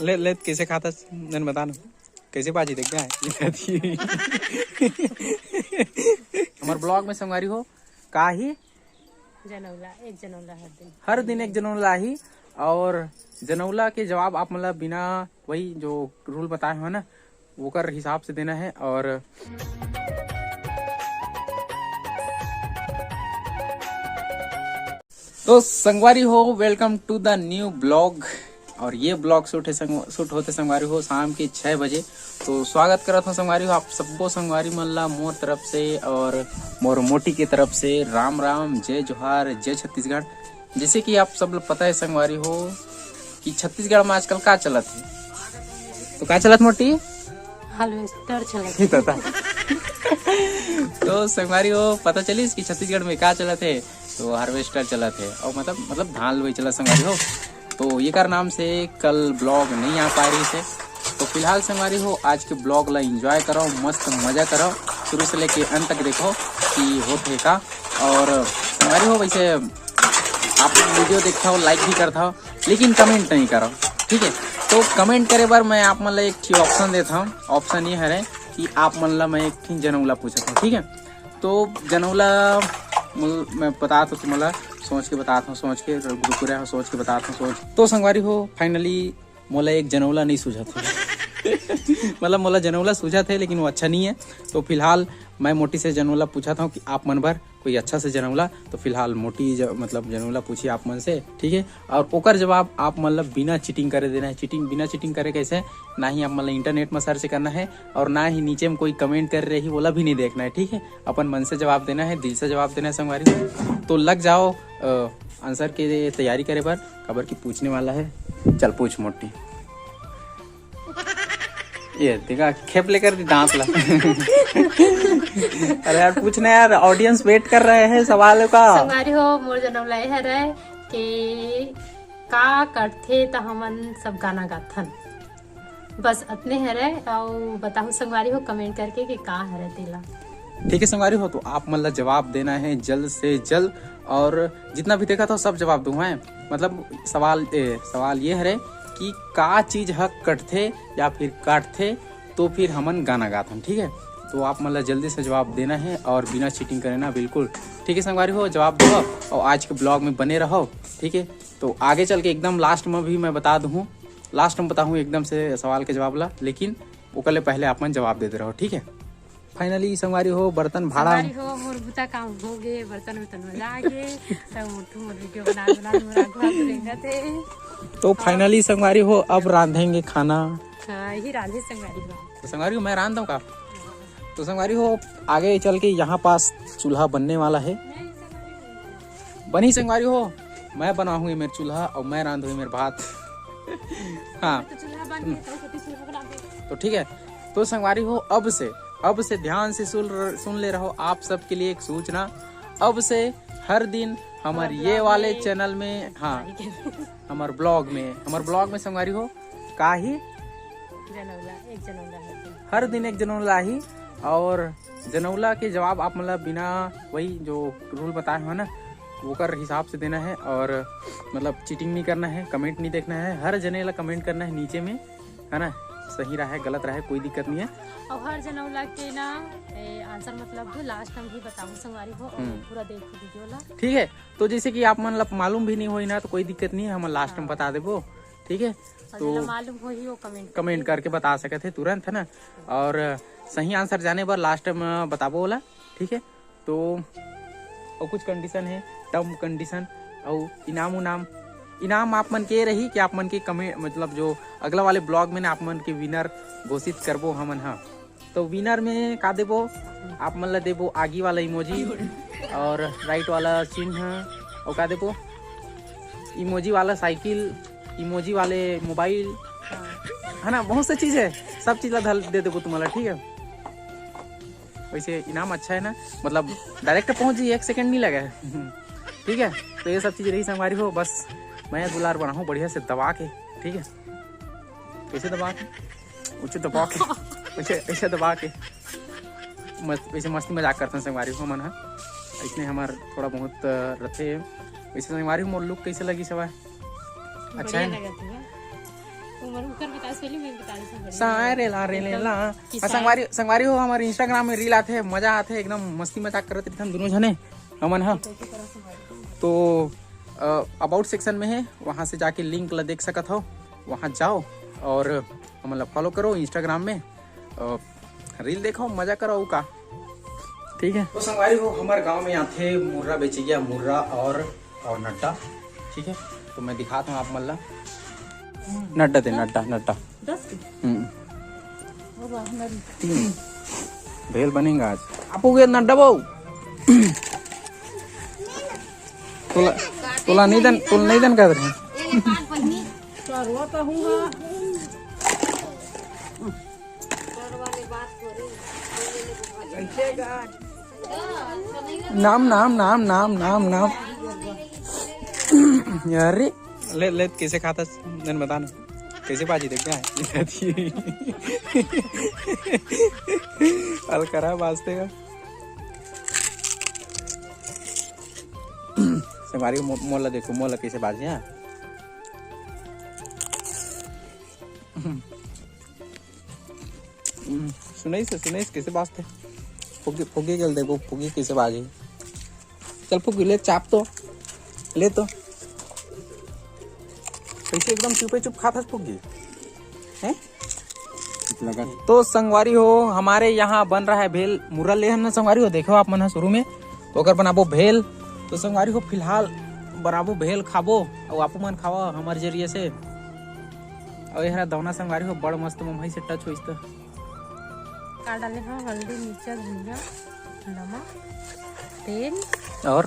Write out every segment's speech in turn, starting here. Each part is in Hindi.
ले ले कैसे खाता मैंने बता ना कैसे बाजी देख गया हमारे ब्लॉग में संगवारी हो का ही जनौला एक जनौला हर दिन एक जनौला ही। और जनौला के जवाब आप मतलब बिना वही जो रूल बताए हो ना वो कर हिसाब से देना है। और तो संगवारी हो welcome to the new blog. और ये ब्लॉग शूट होते संगवारी हो शाम के 6 बजे। तो स्वागत करत हूँ संगवारी हो आप सबको संगवारी मल्ला मोर तरफ से और मोर मोटी की तरफ से राम राम जय जोहार जय छत्तीसगढ़। जैसे कि आप सब लोग पता है संगवारी हो कि छत्तीसगढ़ में आजकल का चलत है। तो का चलत मोटी हार्वेस्टर चलत तो संगवारी हो पता चलिस कि छत्तीसगढ़ में का चलत है। तो हार्वेस्टर चलत है और मतलब धान वही चलत संगवारी हो। तो ये कर नाम से कल ब्लॉग नहीं आ पा रही से। तो फिलहाल संगवारी हो आज के ब्लॉग ला एंजॉय करो मस्त मजा करो शुरू से लेके अंत तक देखो कि होते का। और संगवारी हो वैसे आप वीडियो देखता हो लाइक भी करता हो लेकिन कमेंट नहीं करो ठीक है। तो कमेंट करे बार मैं आप मतलब एक ठीक ऑप्शन देता हूँ। ऑप्शन ये है कि आप मतलब मैं एक ठीक जनौला पूछता हूँ ठीक है। तो जनौला मैं बताता हूँ तुम्हारा सोच के बताता हूँ सोच के सोच के बताता हूँ सोच। तो संगवारी हो फाइनली मोला एक जनौला नहीं सूझा था मतलब मोला जनौला सूझा थे लेकिन वो अच्छा नहीं है। तो फिलहाल मैं मोटी से जनौला पूछा था कि आप मन भर कोई अच्छा से जनौला। तो फिलहाल मोटी मतलब जनौला पूछी आप मन से ठीक है। और ओकर जवाब आप मतलब बिना चीटिंग करे देना है। बिना चीटिंग करे कैसे ना ही आप मतलब इंटरनेट में सर्च करना है और ना ही नीचे में कोई कमेंट कर रही बोला भी नहीं देखना है ठीक है। अपन मन से जवाब देना है दिल से जवाब देना है संगवारी। तो लग जाओ आंसर की तैयारी करे पर खबर की पूछने वाला है। चल पूछ मोटी ये देखा खेप लेकर दांत ला अरे यार पूछना यार ऑडियंस वेट कर रहे हैं सवालों का। संगवारी हो मोर जनौला है रे कि का करथे त हमन सब गाना गाथन बस अतने है रे। और बताओ संगवारी हो कमेंट करके कि का है रे तेला ठीक है संगवारी हो। तो आप मतलब जवाब देना है जल्द से जल्द और जितना भी देखा था सब जवाब दूँ है। मतलब सवाल ये है कि का चीज हक कटथे या फिर काटथे तो फिर हमन गाना गाथन ठीक है। तो आप मतलब जल्दी से जवाब देना है और बिना चीटिंग करना बिल्कुल ठीक है संगवारी हो। जवाब दो और आज के ब्लॉग में बने रहो ठीक है। तो आगे चल के एकदम लास्ट में भी मैं बता दूँ लास्ट में बताऊँ एकदम से सवाल के जवाब ला लेकिन वो कल पहले आप मन जवाब दे रहो ठीक है। फाइनली संगवारी हो बर्तन भाड़ा हो मोर बुता काम हो गे बर्तन में जागे तो मोटू मोर वीडियो बना मोरा घर रहेगा थे। तो फाइनली संगवारी हो अब रांधेंगे खाना। ही रांधे संगवारी हो। तो संगवारी हो मैं रांध दूँ का। तो संगवारी हो आगे चल के यहाँ पास चूल्हा बनने वाला है। बनी संगवारी हो मैं बनाऊंगी मेरे चूल्हा और मैं रांधूंगी मेरे भात हाँ तो ठीक है। तो संगवारी हो अब से ध्यान से सुन ले रहो आप सबके लिए एक सूचना। अब से हर दिन हमारे ये वाले चैनल में हाँ हमारे ब्लॉग में संगवारी हो का ही हर दिन एक जनौला ही। और जनौला के जवाब आप मतलब बिना वही जो रूल बताए हो ना वो कर हिसाब से देना है। और मतलब चीटिंग नहीं करना है कमेंट नहीं देखना है हर जनेला कमेंट करना है नीचे में है ना। सही रहा है गलत रहा है कोई दिक्कत नहीं है। और हर जनौला के ना आंसर मतलब लास्ट में भी बताऊं संगवारी हो और पूरा देखो वीडियो ला ठीक है। तो जैसे कि आप मतलब मालूम भी नहीं होई ना तो कोई दिक्कत नहीं है हम लास्ट में बता देबो ठीक है। तो मालूम हो ही वो कमेंट करके बता सकते थे तुरंत है ना। और सही आंसर जाने पर लास्ट में बताबो बोला ठीक है। तो और कुछ कंडीशन है टर्म कंडीशन और इनाम आप मन के रही कि आप मन के कमेंट मतलब जो अगला वाले ब्लॉग में ना आप मन के विनर घोषित करबो हमन हाँ। तो विनर में का देबो आप मन ला देबो आगी वाला इमोजी और राइट वाला चिन्ह और का देबो इमोजी वाला साइकिल इमोजी वाले मोबाइल है ना बहुत सी चीज है सब चीज ला दे देबो तुम्हारा ठीक है। वैसे इनाम अच्छा है ना मतलब डायरेक्ट पहुंच जी 1 सेकंड नहीं लगा है ठीक है। तो ये सब चीज रही संगवारी हो बस मैं दुलार बनाऊँ बढ़िया से दबा के ठीक है। कैसे दबा के उच्च दबा के ऐसे दबा के वैसे मस्ती मजाक करते हैं संगवारी हो मन है इसने हमारे थोड़ा बहुत रथे। वैसे संगवारी हो मोर लुक कैसे लगी सवाई अच्छा है मन उकर बता पहले मैं बता रही थी सारे ला रे ले ला संगवारी हो हमारे इंस्टाग्राम में रील आते मजा आते एकदम मस्ती मजाक करते रहते दोनों जने हमन हा तो अबाउट सेक्शन में है, वहाँ से जाके लिंक ला देख सकत हो, वहाँ जाओ और हमन ला फॉलो करो इंस्टाग्राम में, रील देखो मजा करो का, ठीक है। तो संगवारी हो हमारे गांव में यहाँ थे मुर्रा बेची गया, मुर्रा और नड्डा, ठीक है। तो मैं दिखाता हूँ आप मल्ला नड्डा थे नड्डा 3 भेल बनेगा आज आप हो गया नड्डा बहु तुला नहीं दन कर रहे नाम यारे ले कैसे खाता नन बताना कैसे बाजी देख क्या हल करा बाजते का संगवारी मोला देखो मोला कैसे बाजे हैं सुनाई कैसे बाजते फुगी चल देखो फुगी कैसे बाजे चल फुगी ले चाप तो ले तो कैसे एकदम चुपे चुप खाता फुगी हैं लगा। तो संगवारी हो हमारे यहाँ बन रहा है भेल मुर्रा ले ना संगवारी हो देखो आप मन शुरू में तो अगर बनाबो भेल तो संगवारी हो फिलहाल बनाबो भेल खाबो और आपो मन खावा हमारे जरिए से और यह दौना संगवारी हो बड़ मस्त मम्मी से टच होइस तो का डाले हाँ हल्दी मिर्चा धनिया नमक तेल और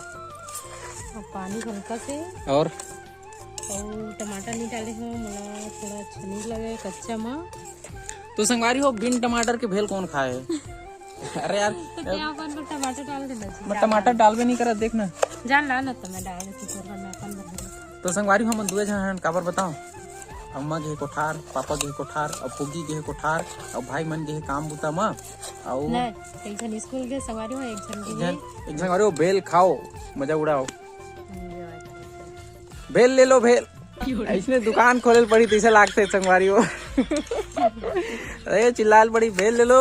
पानी हल्का से और टमाटर नहीं डाले हो मला थोड़ा अच्छा नहीं लगे कच्चा माँ। तो संगवारी हो बिन टमाटर के भेल कौन खाए अरे यार तो क्या अपन को टमाटर डाल देना चाहिए। मैं टमाटर डालबे नहीं करत देखना जान ला ना तो मैं डाल देती हूं मैं अपन। तो संगवारी हम दुए जन काबर बताओ अम्मा गे कोठार पापा गे कोठार और पुगी गे कोठार और भाई मन गे काम बुता मां और नहीं एक जन स्कूल के संगवारी हो एक संगवारी हो भेल खाओ मजा उड़ाओ भेल ले लो भेल ऐसने दुकान खोले पड़ी तैसे लागते संगवारी हो अरे चिल्लाल पड़ी भेल ले लो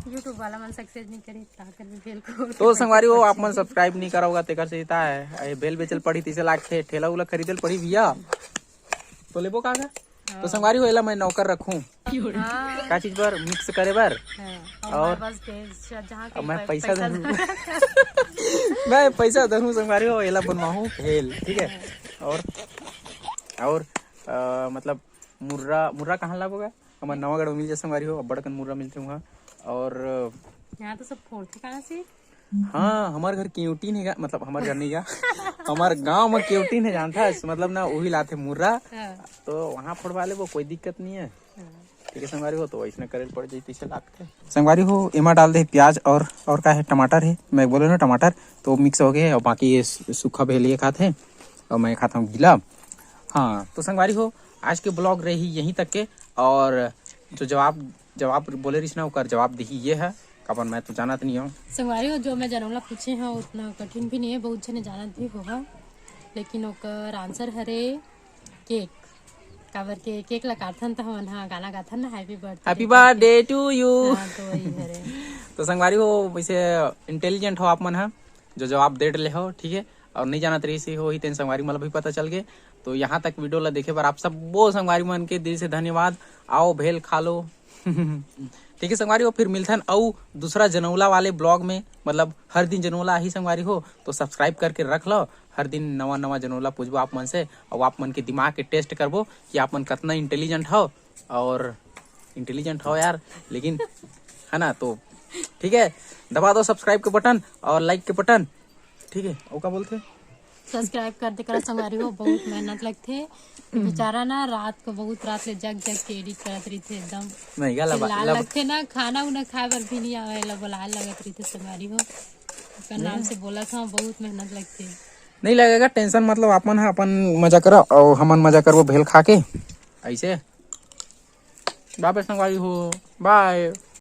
यूट्यूब वाला मन सक्सेस नहीं करी ताकर भी भेल को तो संगवारी हो आप मन सब्सक्राइब नहीं करोगा तेकर से हिता है ये भेल बेचल पड़ी तैसे लागते ठेला उला खरीदल पड़ी भैया तो लेबो कागा। तो संगवारी हो एला मैं नौकर रखूं का चीज पर मिक्स करे बर और मैं पैसा धरूं मैं पैसा धरूं संगवारी हो एला बनवाऊं भेल ठीक है। और मतलब मुर्रा कहाँ लाबोगा हमारे नवागढ़ में मिल जाए संगवारी हो बड़कन मुर्रा मिलते वहाँ और यहाँ तो सब फोड़ते कहाँ से। हाँ हमारे घर क्यूटीन है मतलब हमारे घर नहीं गया हमारे गांव में क्यूटीन है जानता है मतलब ना वही लाते मुर्रा तो वहाँ फोड़वा ले वो कोई दिक्कत नहीं है ठीक है। संगवारी हो तो ऐसा करे पड़ जाती से लागते संगवारी हो एमा डाल दे प्याज और क्या है टमाटर है मैं बोले ना टमाटर तो मिक्स हो गए और बाकी ये सूखा भेलिए खाते हैं और मैं खाता हूँ गीला। हाँ तो संगवारी हो आज के ब्लॉग रही यहीं तक के और जो जवाब बोले रही ना उसका जवाब दी ये है काबर मैं तो जानत नहीं हूँ संगवारी हो जो मैं जनौला पूछे हैं उतना कठिन भी नहीं है बहुत जने जानत भी होगा लेकिन ओकर आंसर हरे केक काबर के केक ला काटथन तो हमन हाँ गाना गाथन ना हैप्पी बर्थडे टू यू तो वही हरे तो संगवारी हो वैसे इंटेलिजेंट हो आप मन है जो जवाब दे ले हो ठीक है और नहीं जानत रही से हो ही तेन संगवारी मतलब भी पता चल गए। तो यहाँ तक वीडियो ला देखे पर आप सब वो संगवारी मन के दिल से धन्यवाद आओ भेल खा लो ठीक है संगवारी हो फिर मिलथन और दूसरा जनौला वाले ब्लॉग में मतलब हर दिन जनौला ही संगवारी हो तो सब्सक्राइब करके रख लो हर दिन नवा जनौला पूछबो आप मन से और आप मन के दिमाग के टेस्ट करबो कि आप मन कितना इंटेलिजेंट हो और इंटेलिजेंट हो यार लेकिन है ना। तो ठीक है दबा दो सब्सक्राइब के बटन और लाइक के बटन ठीक है। और क्या बोलते सब्सक्राइब करते करा संगवारी हो बहुत मेहनत लगते बेचारा ना रात को बहुत रात ले जग के एडिट करत रही थे एकदम नहीं गला लगते ना खाना उना खाए बर भी नहीं आवे बुलाए लगत रही थे संगवारी हो उसका नाम से बोला था बहुत मेहनत लगती नहीं लगेगा टेंशन मतलब अपन अपन मजा करो और हमन मजा करबो भेल खा के ऐसे बाय संगवारी हो बाय।